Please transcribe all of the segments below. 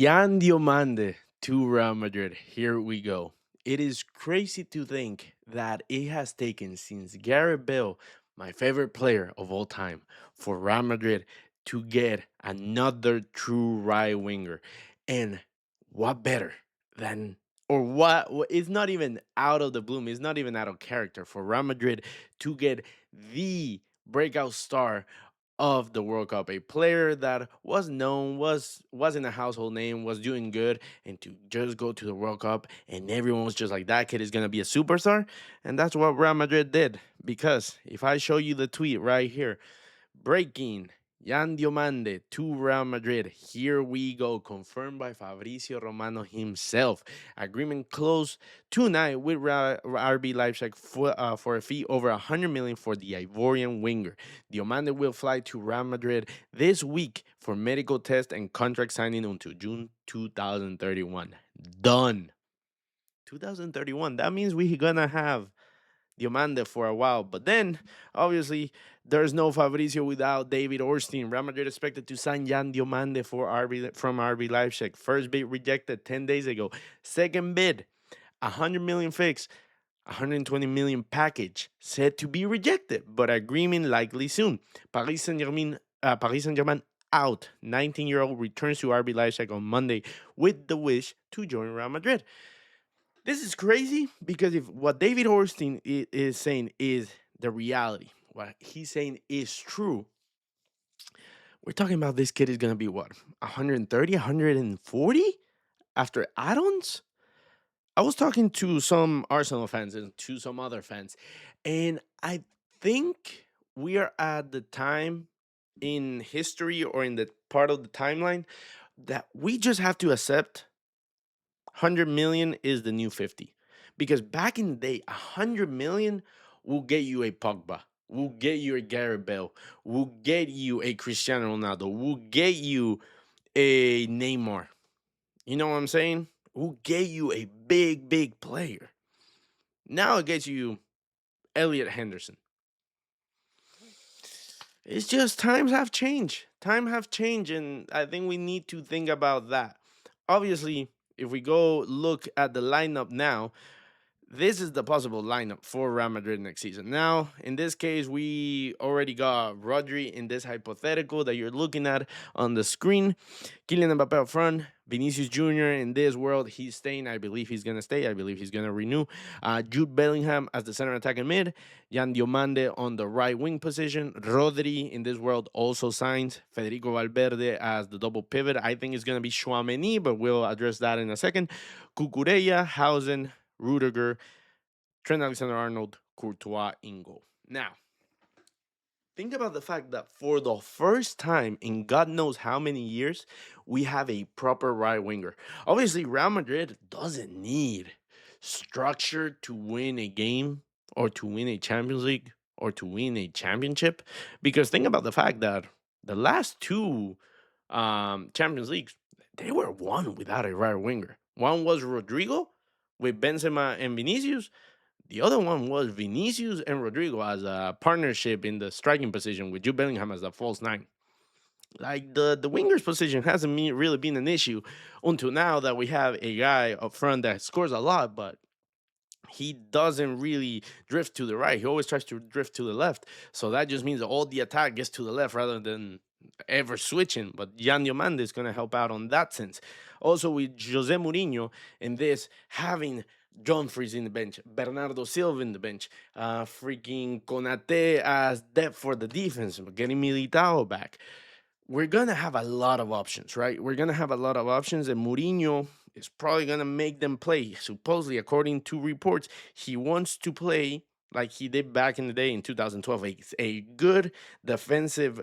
Yan Diomande to Real Madrid. Here we go. It is crazy to think that it has taken since Gareth Bale, my favorite player of all time, for Real Madrid to get another true right winger. And what better than, or it's not even out of the bloom, it's not even out of character for Real Madrid to get the breakout star of the World Cup, a player that was known, wasn't a household name, was doing good, and to just go to the World Cup and everyone was just like that kid is gonna be a superstar, and that's what Real Madrid did. Because if I show you the tweet right here, breaking Yan Diomande to Real Madrid. Here we go. Confirmed by Fabrizio Romano himself. Agreement closed tonight with RB Leipzig for a fee over 100 million for the Ivorian winger. Diomande will fly to Real Madrid this week for medical test and contract signing until June 2031. Done. 2031. That means we're gonna have Diomande for a while. But then, obviously, there's no Fabrizio without David Orstein. Real Madrid expected to sign Jan Diomande from RB Leipzig. First bid rejected 10 days ago. Second bid, 100 million fix, 120 million package said to be rejected, but agreement likely soon. Paris Saint-Germain out. 19-year-old returns to RB Leipzig on Monday with the wish to join Real Madrid. This is crazy because if what David Orstein is saying is the reality, what he's saying is true, we're talking about this kid is going to be what, 130, 140 after add ons? I was talking to some Arsenal fans and to some other fans, and I think we are at the time in history or in the part of the timeline that we just have to accept 100 million is the new 50. Because back in the day, 100 million will get you a Pogba, will get you a Gareth Bale, will get you a Cristiano Ronaldo, will get you a Neymar. You know what I'm saying? Will get you a big, big player. Now it gets you Elliot Henderson. It's just times have changed. Time have changed, and I think we need to think about that. Obviously, if we go look at the lineup now, this is the possible lineup for Real Madrid next season. Now, in this case, we already got Rodri in this hypothetical that you're looking at on the screen. Kylian Mbappe up front. Vinicius Jr. in this world, he's staying. I believe he's going to stay. I believe he's going to renew. Jude Bellingham as the center attacking mid. Jan Diomande on the right wing position. Rodri in this world also signs. Federico Valverde as the double pivot. I think it's going to be Chouameni, but we'll address that in a second. Cucurella, Hausen, Rudiger, Trent Alexander-Arnold, Courtois, Ingo. Now, think about the fact that for the first time in God knows how many years, we have a proper right winger. Obviously, Real Madrid doesn't need structure to win a game or to win a Champions League or to win a championship. Because think about the fact that the last two Champions Leagues, they were won without a right winger. One was Rodrigo with Benzema and Vinicius. The other one was Vinicius and Rodrigo as a partnership in the striking position with Jude Bellingham as a false nine. Like the wingers position hasn't really been an issue until now that we have a guy up front that scores a lot, but he doesn't really drift to the right. He always tries to drift to the left. So that just means that all the attack gets to the left rather than ever switching. But Jan Diomande is going to help out on that sense. Also with Jose Mourinho and this having John Freeze in the bench, Bernardo Silva in the bench, freaking Konate as depth for the defense, getting Militao back. We're gonna have a lot of options, right? We're gonna have a lot of options, and Mourinho is probably gonna make them play. Supposedly, according to reports, he wants to play like he did back in the day in 2012. A good defensive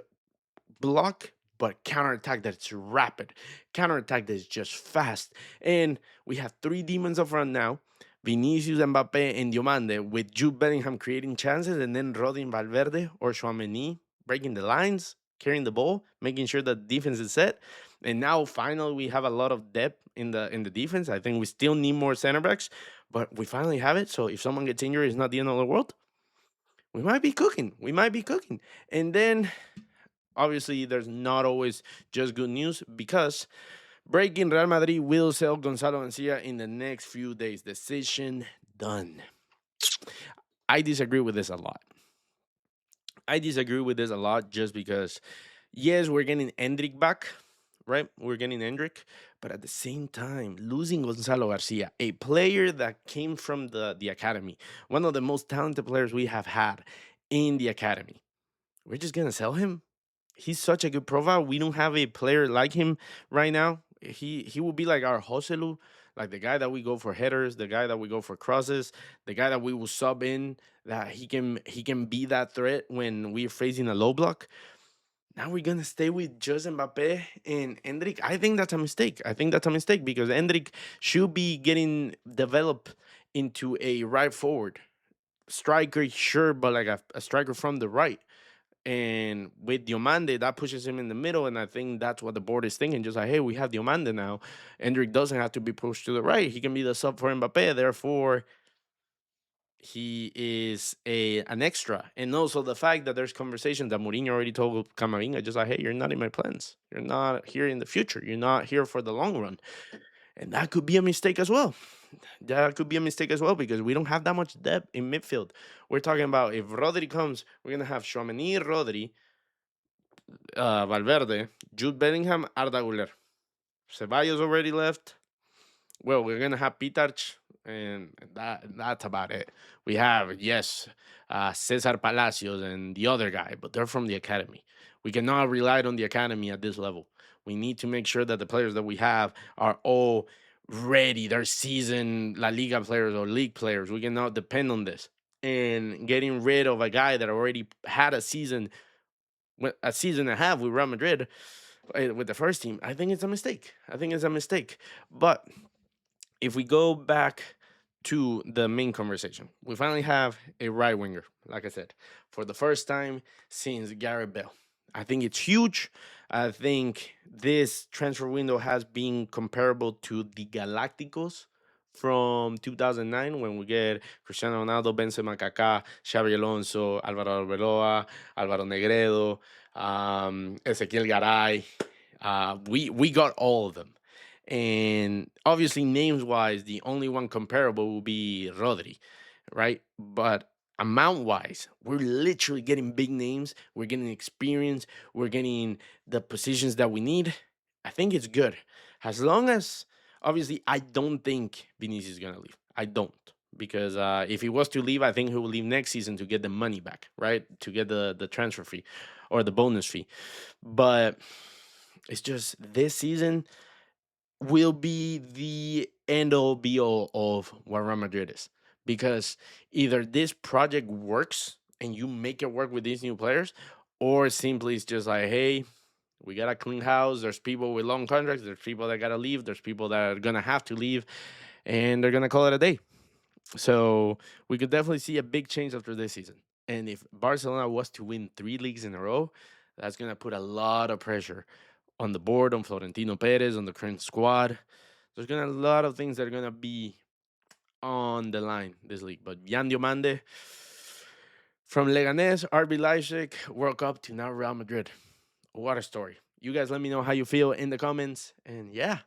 block, but counterattack that's rapid, counterattack that's just fast. And we have three demons up front now. Vinicius, Mbappe, and Diomande, with Jude Bellingham creating chances, and then Rodin Valverde or Chouameni breaking the lines, carrying the ball, making sure that defense is set. And now finally we have a lot of depth in the defense. I think we still need more center backs, but we finally have it. So if someone gets injured, it's not the end of the world. We might be cooking. We might be cooking. And then obviously there's not always just good news because Breaking: Real Madrid will sell Gonzalo Garcia in the next few days. Decision done. I disagree with this a lot. I disagree with this a lot just because, yes, we're getting Hendrik back, right? We're getting Hendrik, but at the same time, losing Gonzalo Garcia, a player that came from the academy, one of the most talented players we have had in the academy, we're just gonna sell him. He's such a good profile. We don't have a player like him right now. He will be like our Joselu, like the guy that we go for headers, the guy that we go for crosses, the guy that we will sub in, that he can be that threat when we're facing a low block. Now we're gonna stay with just Mbappe and Hendrik. I think that's a mistake. I think that's a mistake because Hendrik should be getting developed into a right forward striker, sure, but like a striker from the right. And with Diomande, that pushes him in the middle. And I think that's what the board is thinking. Just like, hey, we have Diomande now. Hendrik doesn't have to be pushed to the right. He can be the sub for Mbappe. Therefore, he is an extra. And also the fact that there's conversations that Mourinho already told Camavinga, just like, hey, you're not in my plans. You're not here in the future. You're not here for the long run. And that could be a mistake as well. That could be a mistake as well because we don't have that much depth in midfield. We're talking about if Rodri comes, we're going to have Chouameni, Rodri, Valverde, Jude Bellingham, Arda Güler. Ceballos already left. Well, we're gonna have Pitarch, and that's about it. We have, yes, Cesar Palacios and the other guy, but they're from the academy. We cannot rely on the academy at this level. We need to make sure that the players that we have are all ready. They're seasoned La Liga players or league players. We cannot depend on this. And getting rid of a guy that already had a season and a half with Real Madrid with the first team, I think it's a mistake. I think it's a mistake. But if we go back to the main conversation, we finally have a right winger, like I said, for the first time since Gareth Bale. I think it's huge. I think this transfer window has been comparable to the Galacticos from 2009 when we get Cristiano Ronaldo, Benzema, Kaká, Xavi Alonso, Alvaro Arbeloa, Alvaro Negredo, Ezequiel Garay. We got all of them. And obviously, names wise, the only one comparable will be Rodri, right? But amount wise, we're literally getting big names. We're getting experience. We're getting the positions that we need. I think it's good. As long as, obviously, I don't think Vinicius is going to leave. I don't. Because if he was to leave, I think he will leave next season to get the money back, right? To get the transfer fee or the bonus fee. But it's just this season will be the end all be all of what Real Madrid is. Because either this project works and you make it work with these new players, or simply it's just like, hey, we got a clean house. There's people with long contracts. There's people that got to leave. There's people that are going to have to leave, and they're going to call it a day. So we could definitely see a big change after this season. And if Barcelona was to win 3 leagues in a row, that's going to put a lot of pressure on the board, on Florentino Perez, on the current squad. There's going to be a lot of things that are going to be on the line this league. But Jan Diomande, from Leganés, RB Leipzig, World Cup to now Real Madrid. What a story. You guys let me know how you feel in the comments. And yeah,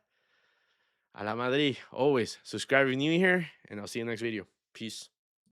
a la Madrid, always. Subscribe if you're new here, and I'll see you next video. Peace.